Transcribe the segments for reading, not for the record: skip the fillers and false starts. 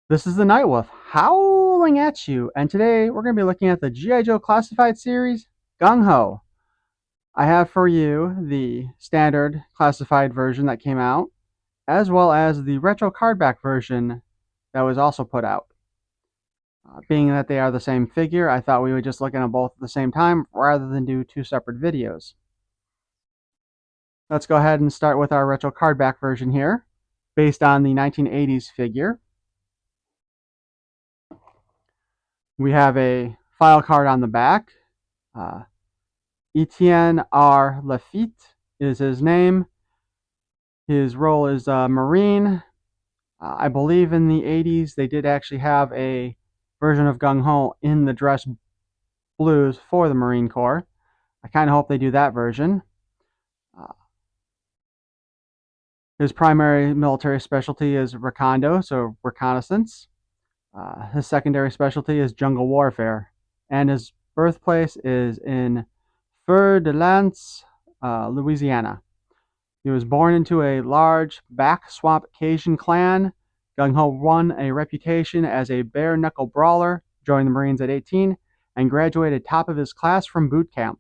This is the Night Wolf howling at you, and today we're going to be looking at the G.I. Joe Classified series, Gung-Ho. I have for you the standard classified version that came out, as well as the retro cardback version that was also put out. Being that they are the same figure, I thought we would just look at them both at the same time rather than do two separate videos. Let's go ahead and start with our retro cardback version here, based on the 1980s figure. We have a file card on the back. Ettienne R. Lafitte is his name. His role is Marine. I believe in the 80s they did actually have a version of Gung-Ho in the dress blues for the Marine Corps. I kind of hope they do that version. His primary military specialty is recondo, so reconnaissance. His secondary specialty is jungle warfare. And his birthplace is in Feur de Lance, Louisiana. He was born into a large back swamp Cajun clan. Gung-Ho won a reputation as a bare-knuckle brawler, joined the Marines at 18, and graduated top of his class from boot camp.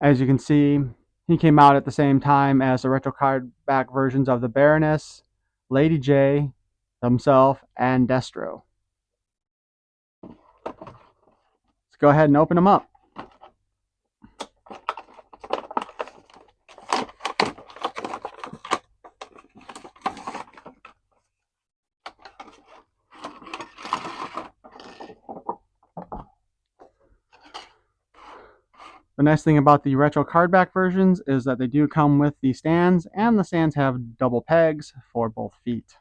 As you can see, he came out at the same time as the retro card back versions of the Baroness, Lady J, himself, and Destro. Let's go ahead and open them up. The nice thing about the retro cardback versions is that they do come with the stands, and the stands have double pegs for both feet.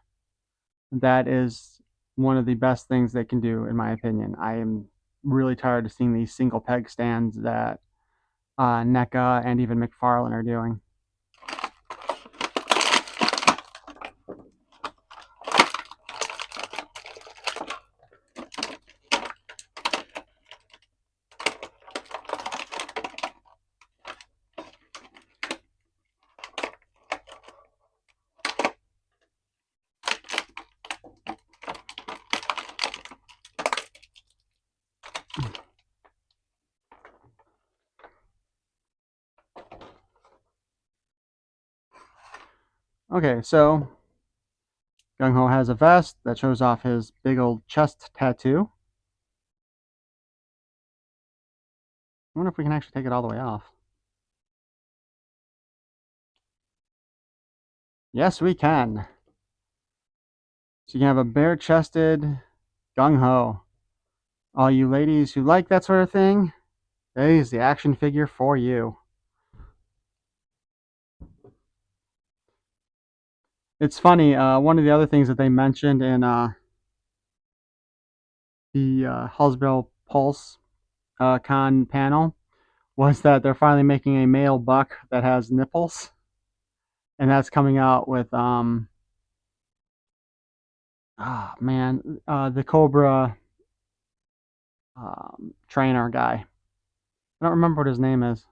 That is one of the best things they can do, in my opinion. I am really tired of seeing these single peg stands that NECA and even McFarlane are doing. Okay, so Gung-Ho has a vest that shows off his big old chest tattoo. I wonder if we can actually take it all the way off. Yes, we can. So you can have a bare-chested Gung-Ho. All you ladies who like that sort of thing, there's the action figure for you. It's funny, one of the other things that they mentioned in the Hallsville Pulse con panel was that they're finally making a male buck that has nipples, and that's coming out with the Cobra trainer guy. I don't remember what his name is.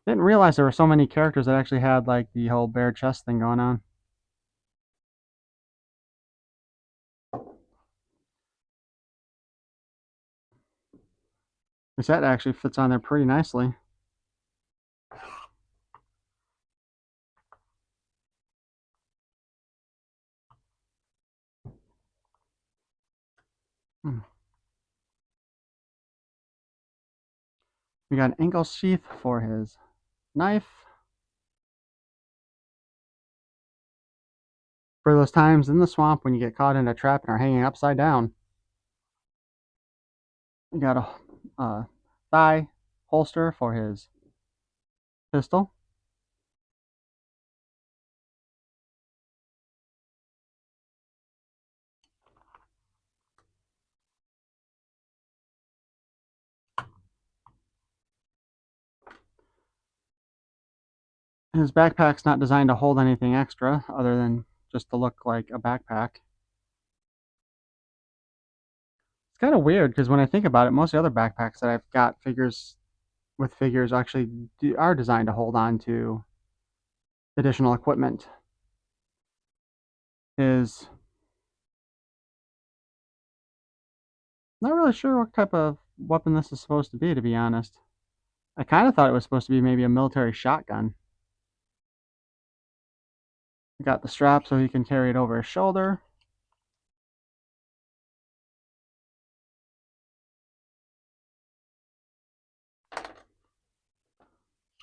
Didn't realize there were so many characters that actually had like the whole bare chest thing going on. Because that actually fits on there pretty nicely. Hmm. We got an ankle sheath for his knife. For those times in the swamp when you get caught in a trap and are hanging upside down. We got a thigh holster for his pistol. His backpack's not designed to hold anything extra other than just to look like a backpack. It's kind of weird because when I think about it, most of the other backpacks that I've got figures actually are designed to hold on to additional equipment. His, not really sure what type of weapon this is supposed to be honest. I kind of thought it was supposed to be maybe a military shotgun. Got the strap so he can carry it over his shoulder.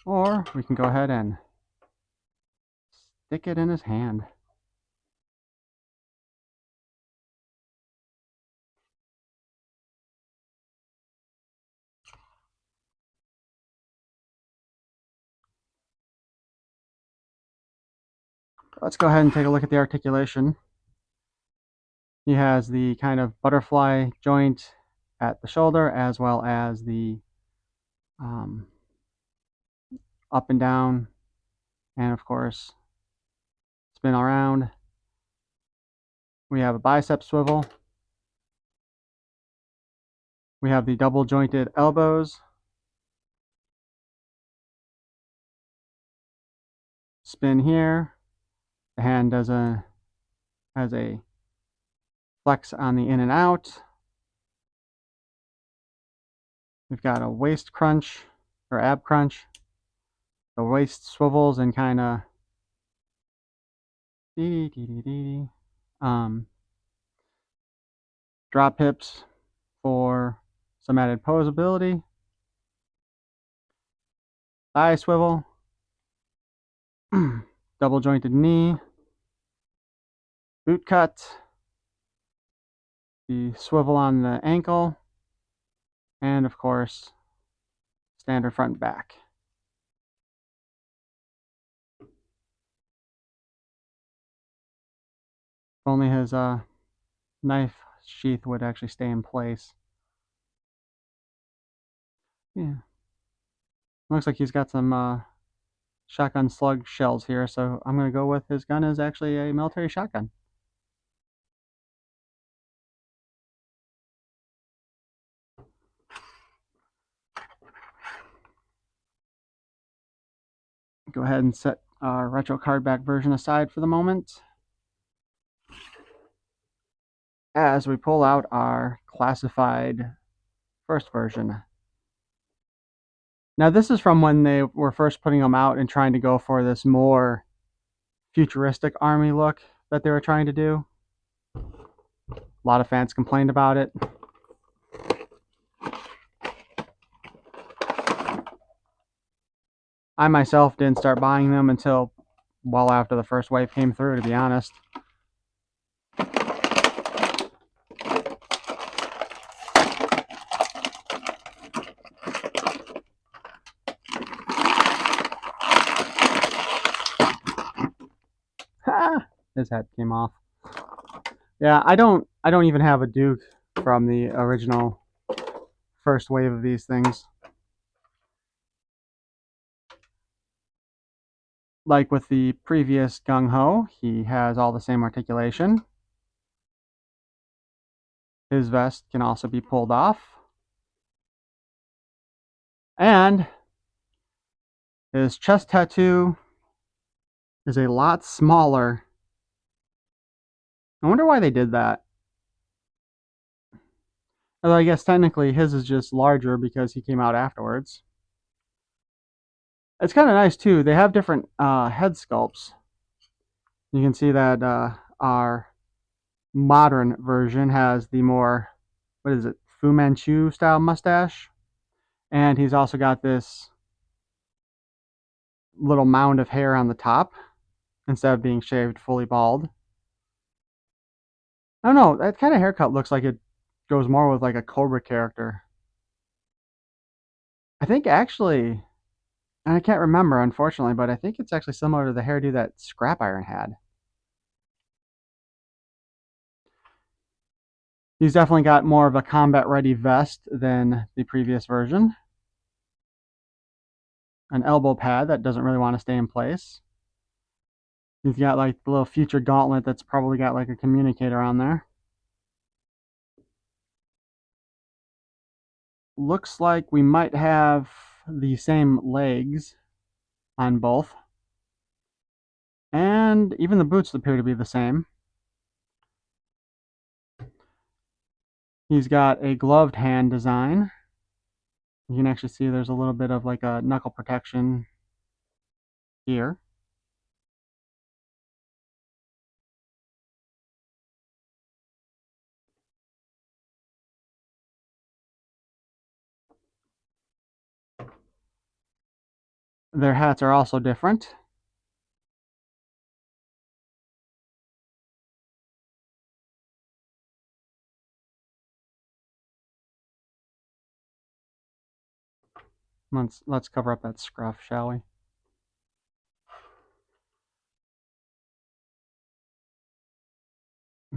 Or we can go ahead and stick it in his hand. Let's go ahead and take a look at the articulation. He has the kind of butterfly joint at the shoulder, as well as the um, up and down, and of course, spin around. We have a bicep swivel. We have the double jointed elbows. Spin here. The hand has a flex on the in and out. We've got a waist crunch or ab crunch. The waist swivels and kind of drop hips for some added posability. Thigh swivel. Double jointed knee. Boot cut. The swivel on the ankle. And of course, standard front and back. If only his knife sheath would actually stay in place. Yeah. Looks like he's got some shotgun slug shells here, so I'm going to go with his gun is actually a military shotgun. Go ahead and set our retro card back version aside for the moment, as we pull out our classified first version. Now this is from when they were first putting them out and trying to go for this more futuristic army look that they were trying to do. A lot of fans complained about it. I myself didn't start buying them until well after the first wave came through, to be honest. His head came off. Yeah, I don't even have a Duke from the original first wave of these things. Like with the previous Gung-Ho, he has all the same articulation. His vest can also be pulled off. And his chest tattoo is a lot smaller. I wonder why they did that. Although I guess technically his is just larger because he came out afterwards. It's kind of nice too. They have different head sculpts. You can see that our modern version has the more, what is it, Fu Manchu style mustache. And he's also got this little mound of hair on the top instead of being shaved fully bald. I don't know, that kind of haircut looks like it goes more with like a Cobra character. I think actually, and I can't remember unfortunately, but I think it's actually similar to the hairdo that Scrap Iron had. He's definitely got more of a combat ready vest than the previous version. An elbow pad that doesn't really want to stay in place. He's got like the little future gauntlet that's probably got like a communicator on there. Looks like we might have the same legs on both. And even the boots appear to be the same. He's got a gloved hand design. You can actually see there's a little bit of like a knuckle protection here. Their hats are also different. Let's cover up that scruff, shall we?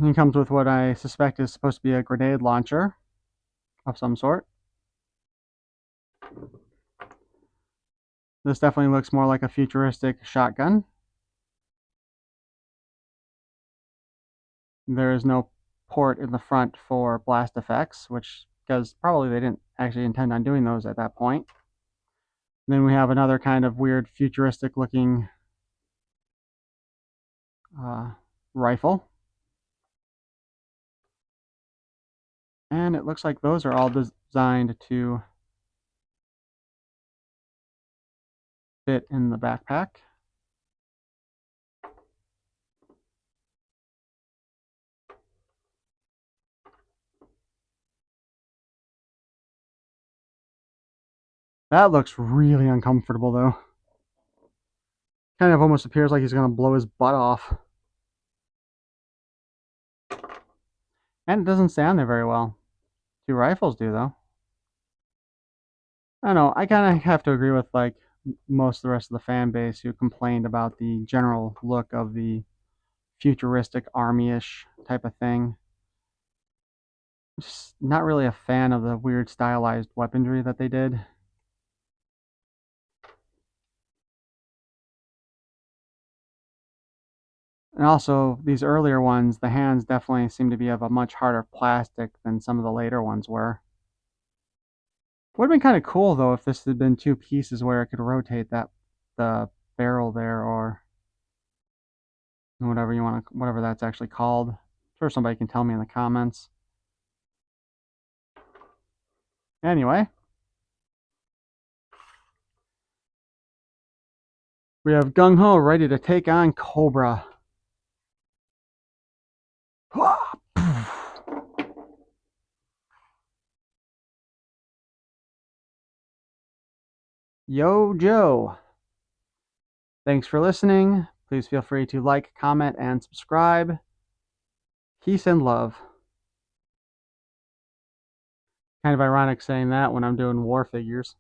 He comes with what I suspect is supposed to be a grenade launcher of some sort. This definitely looks more like a futuristic shotgun. There is no port in the front for blast effects, which because probably they didn't actually intend on doing those at that point. Then we have another kind of weird futuristic looking rifle. And it looks like those are all designed to fit in the backpack. That looks really uncomfortable though. Kind of almost appears like he's going to blow his butt off. And it doesn't stay on there very well. Two rifles do though. I don't know. I kind of have to agree with like most of the rest of the fan base who complained about the general look of the futuristic army-ish type of thing. Just not really a fan of the weird stylized weaponry that they did. And also, these earlier ones, the hands definitely seem to be of a much harder plastic than some of the later ones were. Would have been kind of cool though if this had been two pieces where it could rotate the barrel there or whatever you want to, whatever that's actually called. I'm sure somebody can tell me in the comments. Anyway, we have Gung-Ho ready to take on Cobra. Yo, Joe. Thanks for listening. Please feel free to like, comment, and subscribe. Peace and love. Kind of ironic saying that when I'm doing war figures.